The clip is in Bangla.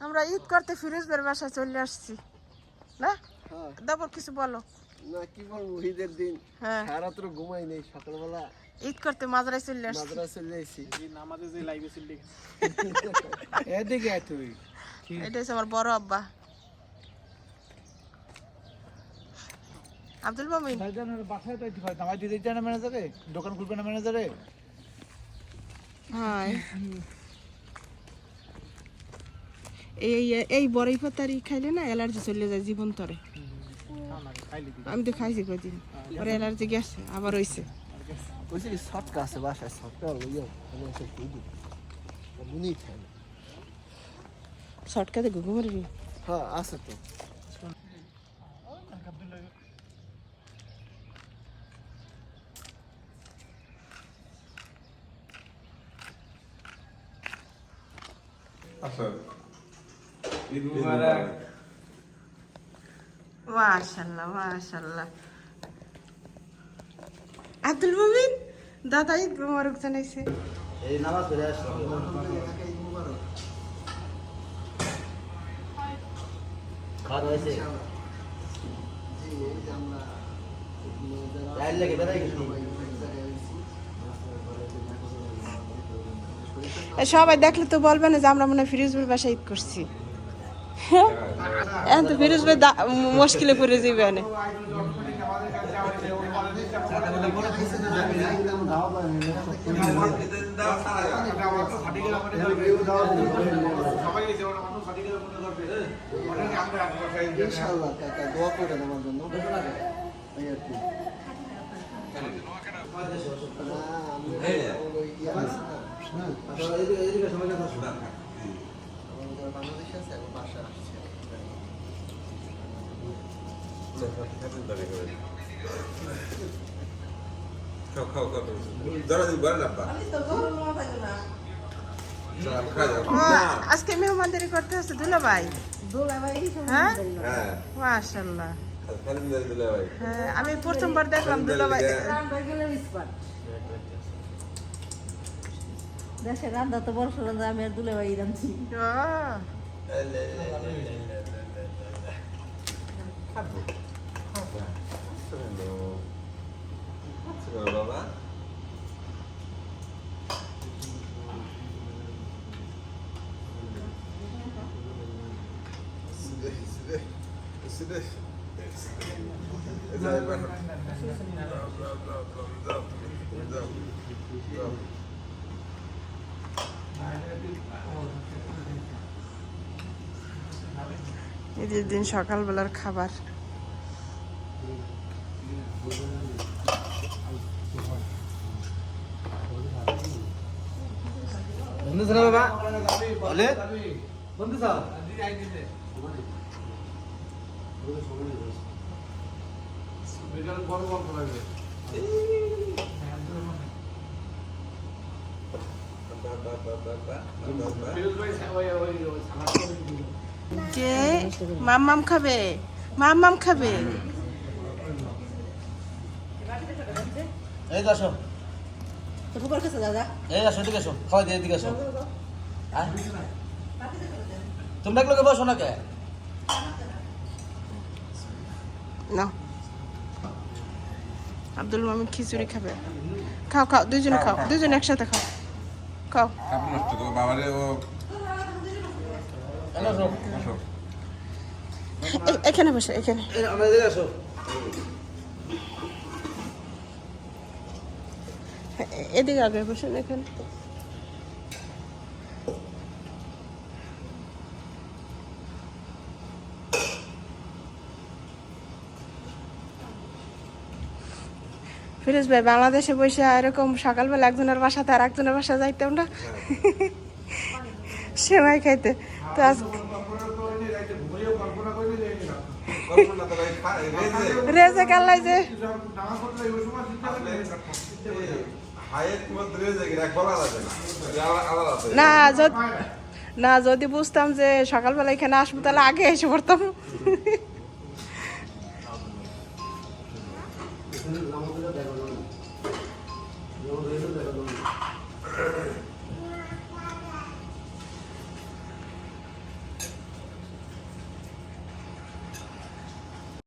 আমরা ঈদ করতে ফিরোজবের বাসায় চলে আসছি না? তারপর কিছু বলো। না কি বলবো, ঈদের দিন সারা তো ঘুমাই নেই, সকালবেলা ঈদ করতে মাদ্রাসায় চলে আসছি। মাদ্রাসা চলে আসছি, নামাজে যে লাইভে চলে এদিকে আয় তুই। এটা হচ্ছে আমার বড় আব্বা আব্দুল মামিন। বাসায় তো নামাজ দিতে চায় না ম্যানেজারে, দোকান খুলবে না ম্যানেজারে। হ্যাঁ এই এই বড়ই পাতারি খাইলে না অ্যালার্জি চলে যায় জীবন তরে। আমি তো খাইছি কদিন, পরে অ্যালার্জি গেছে আবার হইছে। ওই যে শটকা আছে বাসায়, শটকা লইও আমি এসে কই দিই মুনি খাই। শর্টকাটে ঘুঘু মারবি? হ্যাঁ আছে তো। ঈদ মুবারক। মাশাআল্লাহ মাশাআল্লাহ। আব্দুল মামিন দাদা ঈদ মুবারক জানাইছে। এই নামাজ পড়ে আসলাম। খাওয়া হয়েছে? সবাই দেখলে তো বলবে না যে আমরা মনে হয় ফিরোজপুর বাসায় ঈদ করছি। এখন তো ফিরোজপুর মুশকিলে পড়ে যাবে না। ইনশাআল্লাহ কাকা দোয়া করেন আমার জন্য। আজকে মেহমানদারি করতে হচ্ছে দুলাভাই। হ্যাঁ মাশাআল্লাহ। হ্যাঁ আমি প্রথমবার দেখলাম দুলাভাই। দেশের রান্না তো বড় রান্না, আমি আর দুলাভাই রাঁধছি। বাবা ঈদের দিন সকালবেলার খাবার। বন্ধু শোনা বাবা বলে বন্ধু সাহেব কে মাম্মাম খাবে? মাম্মাম খাবে? এই আসো, তো ফুকার কাছে দাদা এই আসো, এদিকে আসো, খাওয়াই দিয়ে এদিকে আসো। তোমরা একলগে বসো না কে? না আব্দুল মামিন খিচুড়ি খাবে। খাও খাও দুজনে খাও, দুজনে একসাথে খাও। খাও নষ্ট করো বাবারে। ও এখানে বসে, এখানে আমরা এদিকে আসো। এদিকে আগে বসেন এখানে। ফিরোজ ভাই বাংলাদেশে বসে এরকম সকালবেলা একজনের বাসাতে আর একজনের বাসা যাইতাম না সেমাই খাইতে। তো আজ রেজে কাল্লাই যে না না যদি বুঝতাম যে সকালবেলা এখানে আসবো তাহলে আগে এসে পড়তাম।